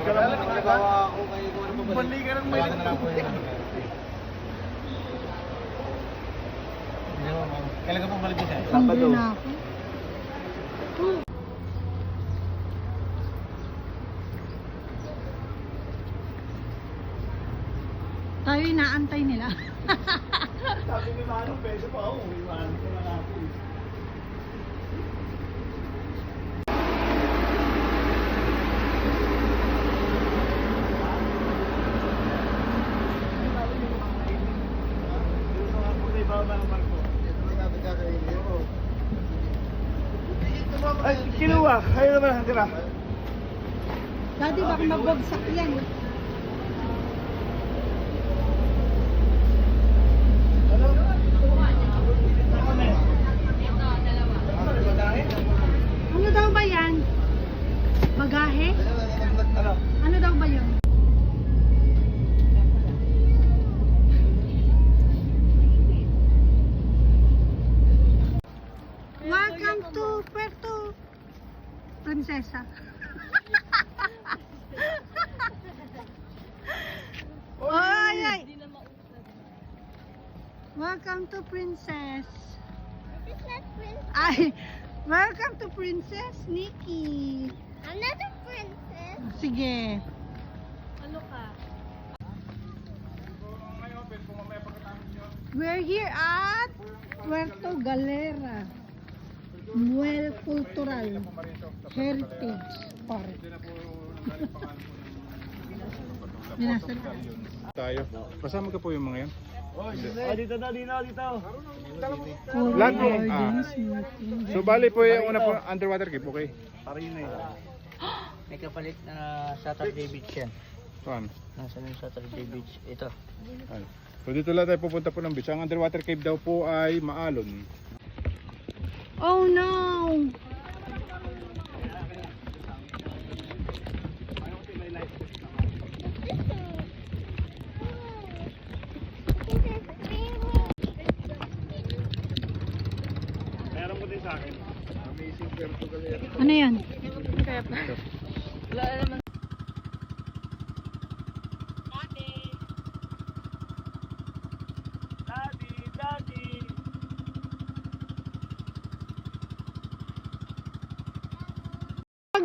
ka lang nagawa ako kayo kung ano pa ba. Bali ka lang may kailan ka pabalik dyan? Hungry na ako. Tayo inaantay nila. Sabi ni Manong, peso pa ako. Iwanan ko na ako. Ay, kinuha. Ayaw naman ang tira. Daddy, baka mabagsak yan. Ano daw ba yan? Bagahe? Ano daw ba yun? Welcome to Puerto Princesa. Ay, ay. Welcome to Princess. Ay, welcome to Princess Nikki. I'm not a princess. Sige. Ano ka? We're here at Puerto Galera. Muel Cultural Heritage Park. Binasa ko. Tayo. Kasama ka po yung mga yan? Dito na, dito. Lahat po. Gardens, meeting. So bali po yung una po underwater cave, okay? Para yun na yun. May kapalit na Saturday Beach yan. Saan? Nasaan yung Saturday Beach? Ito. Ay. So dito lang tayo pupunta po ng beach. Ang underwater cave daw po ay maalon. Oh no! Meron mo din sa akin. Amazing Puerto Galera. Ano yan? Daddy.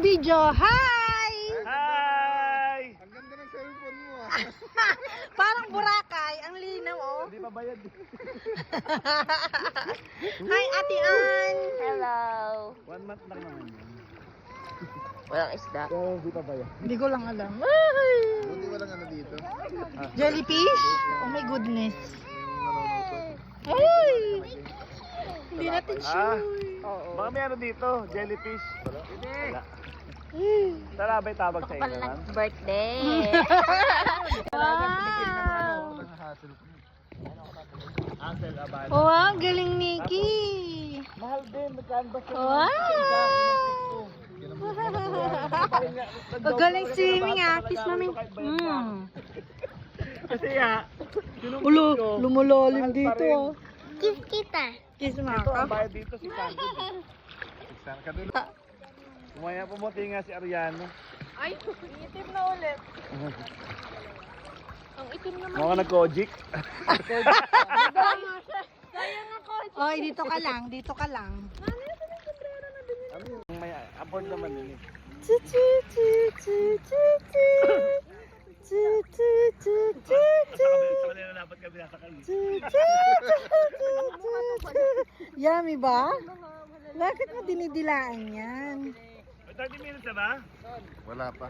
Video, hi! Hi! Ang ganda ng cellphone mo Parang Boracay, ang linaw oh. Hindi pa bayad. Hi, Ate Ann! Hello. 1 month lang naman yun. Walang isda. Pero hindi pa bayad. Hindi ko lang alam. Buti walang ano dito. Jellyfish? Oh my goodness. Ay! Hindi natin sure. Baka may ano dito, jellyfish. Wala. Tara, may tawag sa inyo naman. Birthday. Wow! Ansel Abad. Wow, ang galing Nikki! Mahal din, nag-canvas yun. Wow! Ang galing swimming ah. Kiss mami. Kasi Ulo, lumulalim dito ah. Kiss kita. Kiss mo ito ang ako. bayad dito si Candy. Umaya pumuti nga si Ariano. Ay, itim na ulit. Ang itim naman. Mga nag-kojik. Oy, dito ka lang, dito ka lang. May aboard naman yun eh. Chu chu chu chu chu chu. Chu chu chu chu chu. Sa kanila dapat kami nasakay. Chu chu chu chu chu. Yummy ba? Bakit mo dinidilaan yan? 30 minutes na ba? Wala pa.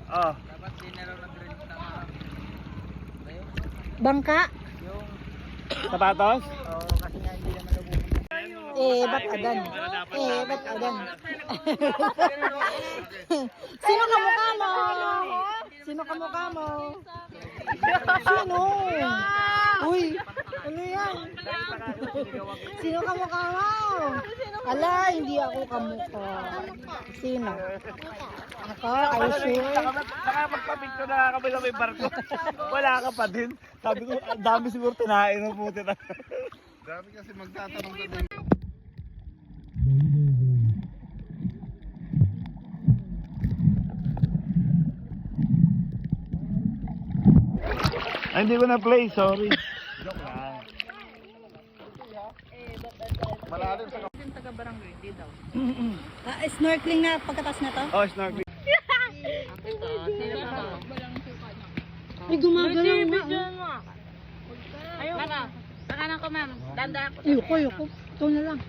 Oo. Dapat din na raw nag-release ng Bangka? Sapatos? Oo, kasi nga hindi naman nabubuhay. Ba't adan? Ba't adan? Sino kamukha mo? Sino kamukha mo? Sino? Uy, ano yan? Sino kamukha mo? Ala, hindi ako kamukha. Sino? Ako, ay sure. Nakapagpapicture na kami sa may barko. Wala ka pa din. Sabi ko, ang dami siguro tinain ng puti na. Dami kasi magtatanong ka din. Ay, hindi ko na-play, sorry. Joke lang. Snorkeling na pagkatas na to? Oh, snorkeling. Ay, gumagalaw nga. Bakanan ko, ma'am. Danda ako. Ayoko. Ito na lang.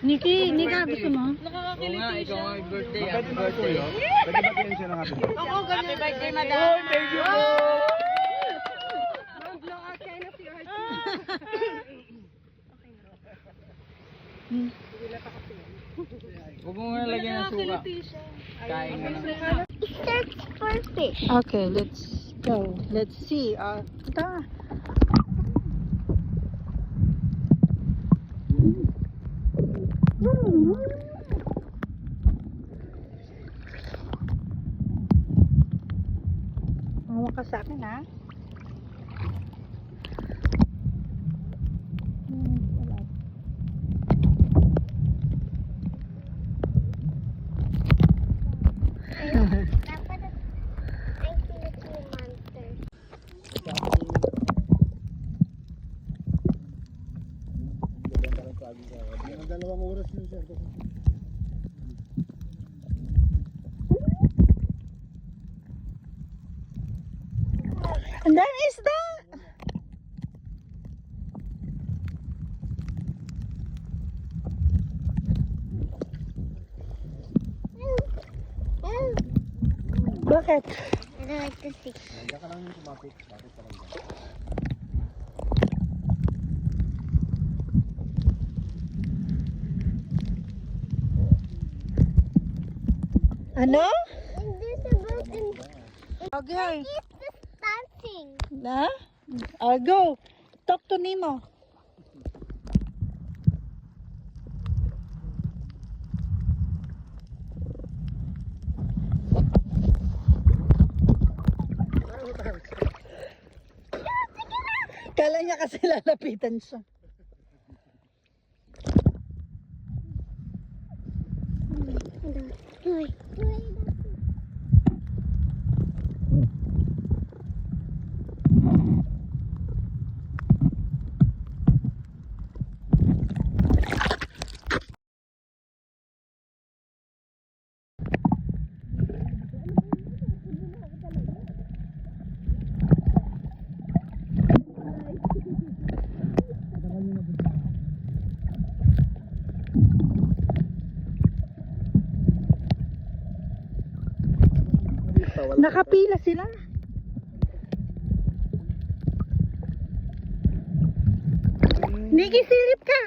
Nikki, gusto mo? Oo nga, ikaw nga yung birthday. Pwede Happy ba ito birthday. yun? Pwede ba ito siya ng happy birthday? Happy birthday, madam. Oh, thank you po! Huwag mo nga lagyan ng suka. Kain ka na. Search for fish. Okay, let's go. Let's see. Ito. Hawa ka sa akin, ha? Dapat I see a tree monster. Dalawang oras yun, sir. Ang dami isda! Bakit? I don't like to see. Ano? And there's a boat in Okay. it's just dancing. Na? I'll go. Talk to Nemo. Kala niya kasi lalapitan siya. Uy. Nakapila sila. Nikki, silip ka.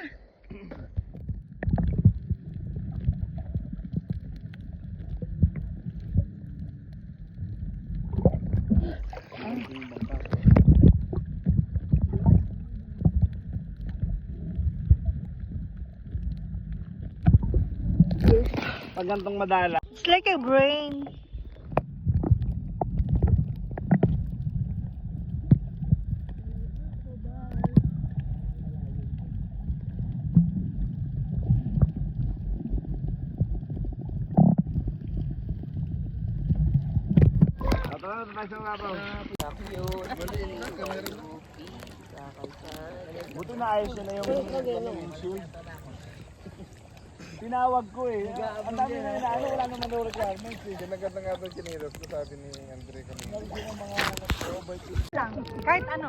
Pag gantong madala. It's like a brain. Buti na ayos na yung windshield. Tinawag ko eh. Ang dami na inaano, wala naman daw requirements eh. Kinagad na nga doon kinilos ko, sabi ni Andre kanina. Lang. Kahit ano.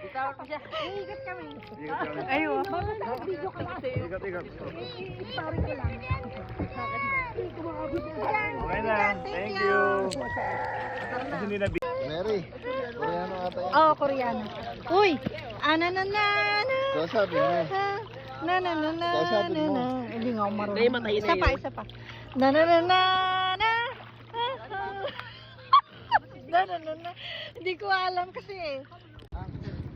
Itawag ko siya. Iigat kami. Ikot. Ayun. Ikot. Sorry ko lang. Okay na. Thank you. Kasi hindi na Mary, Koreano ata yan. Oh, Koreano. Uy! Ana na na na. So sabi mo, Na na na na Kausapin na mo. na. Hindi nga ako marunong. Isa pa. Na na na na na. Na na na na. Hindi ko alam kasi eh.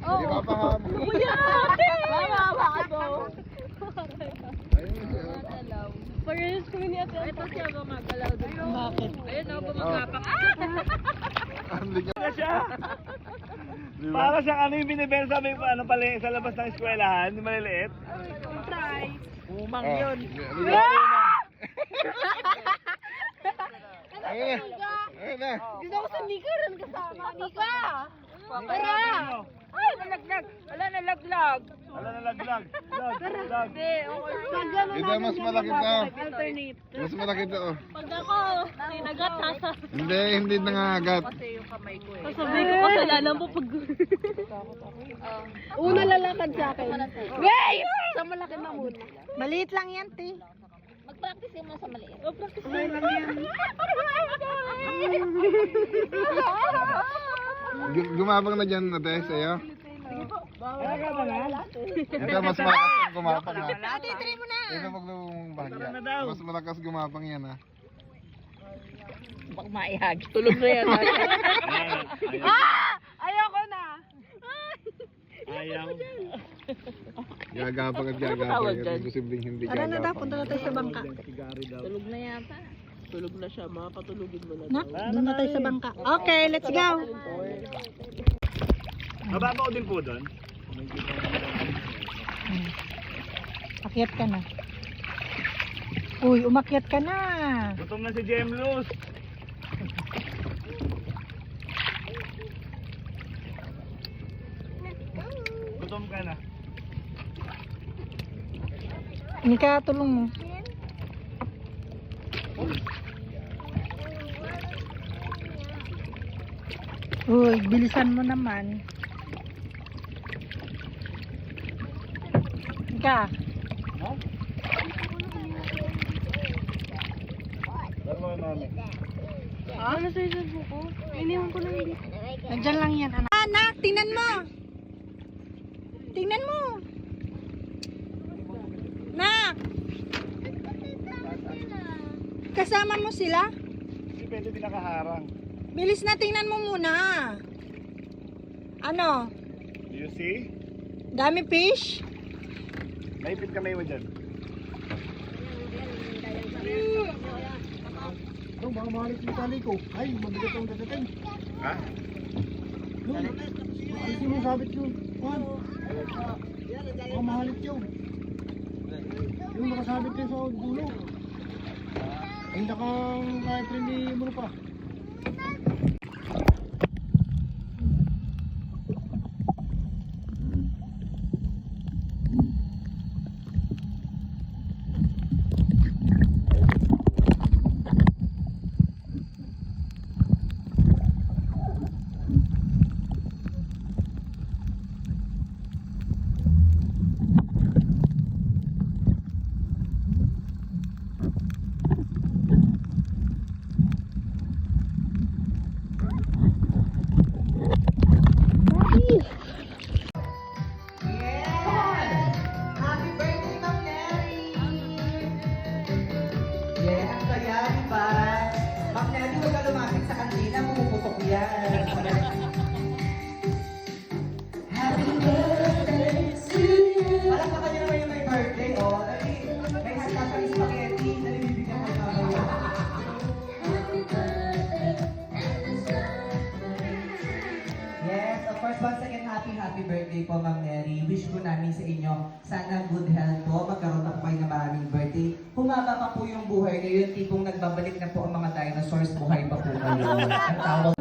hindi mapahamon. Kuya! Mama ako. Parehas kami ni Ate. Ito siya gumagalaw doon. Bakit? Ayun ako gumagapak. na siya. Para siyang ano yung binibenta sa may ano pala sa labas ng eskwelahan, yung maliliit. Umang Oh. yun. Ayun. na. Dito ako sa likaran kasama. Nika! Tara! Ay, nalaglag. Wala, nalaglag. Wala na laglag. Lag. Ito mas malaki to. Alternate. Mas malaki to. Pag ako, tinagat na. Hindi nangangagat. Sasabihin ko kasalanan po pag... Una lalakad sa akin. Wait! Sa malaki na muna. Maliit lang yan, te. Mag-practice mo sa maliit. Practice lang yan. Gumabang na dyan ate sa'yo. Ito mas malakas ang gumapang ha. Ate, try mo na. Ito pag bahagya. Mas malakas gumapang yan ha. Bak maihag. Tulog na yan. Ayoko na. Ayaw. Gagapang at gagapang. Imposibleng hindi Tara na daw, gagapang. punta na tayo sa bangka. Tulog na yata. Tulog na siya, mga patulugin mo na. Nak, doon na tayo sa bangka. Okay, let's go. Mababa ko din po doon. Akyat ka na. Uy, umakyat ka na. Gutom na si Jemlus. Gutom ka na. Nika, tulong mo. Uy, bilisan mo naman. Nika. Dalawa namin. Ano sa isang buko? Iniwan ko na hindi. Nandiyan lang yan, anak. Anak, tingnan mo. Tingnan mo. Nak. Kasama mo sila? Hindi pwede din nakaharang. Bilis na, tingnan mo muna. Ano? Do you see? Dami fish? Naipit kamay mo dyan. Ito, baka mahalit yung tali ko. Ay, mabigat ang dadating. Ha? Hindi mo sabit yun. Juan. Baka mahalit yun. Yung nakasabit yun sa dulo. Ay, naka-prindi mo pa. Yes, of course, once again, happy birthday po, Ma'am Mary. Wish ko namin sa inyo, sana good health po, magkaroon na po kayo ng maraming birthday. Humaba pa po yung buhay ngayon, tipong nagbabalik na po ang mga dinosaurs, buhay pa po kayo. Ang tawag